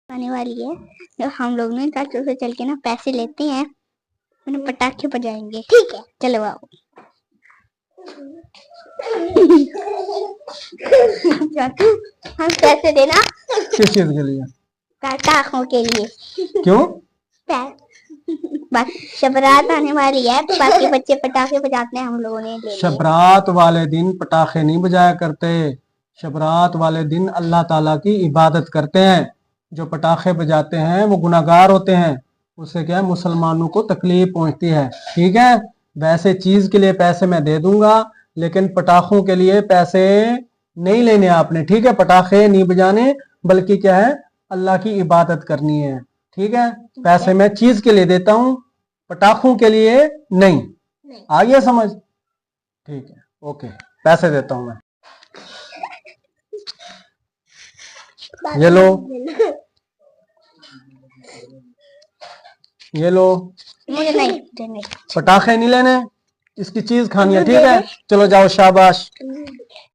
आने वाली है, तो हम लोग ने चाचू से चल के ना पैसे लेते हैं, उन्हें पटाखे बजाएंगे। ठीक है, चलो आओ। चाचू हम पैसे देना किस चीज के लिए? पटाखों के लिए। क्यों? बस शबरात आने वाली है, बाकी बच्चे पटाखे बजाते हैं, हम लोगों ने ले लिए। शबरात वाले दिन पटाखे नहीं बजाया करते। शबरात वाले दिन अल्लाह ताला की इबादत करते हैं। जो पटाखे बजाते हैं वो गुनाहगार होते हैं, उससे क्या है, मुसलमानों को तकलीफ पहुंचती है। ठीक है, वैसे चीज के लिए पैसे मैं दे दूंगा, लेकिन पटाखों के लिए पैसे नहीं लेने आपने। ठीक है, पटाखे नहीं बजाने, बल्कि क्या है, अल्लाह की इबादत करनी है। ठीक है, पैसे मैं चीज के लिए देता हूँ, पटाखों के लिए नहीं। आ गया समझ? ठीक है, ओके, पैसे देता हूं मैं। ये लो, ये लो। मुझे नहीं। पटाखे नहीं लेने, इसकी चीज खानी है। ठीक है, चलो जाओ, शाबाश।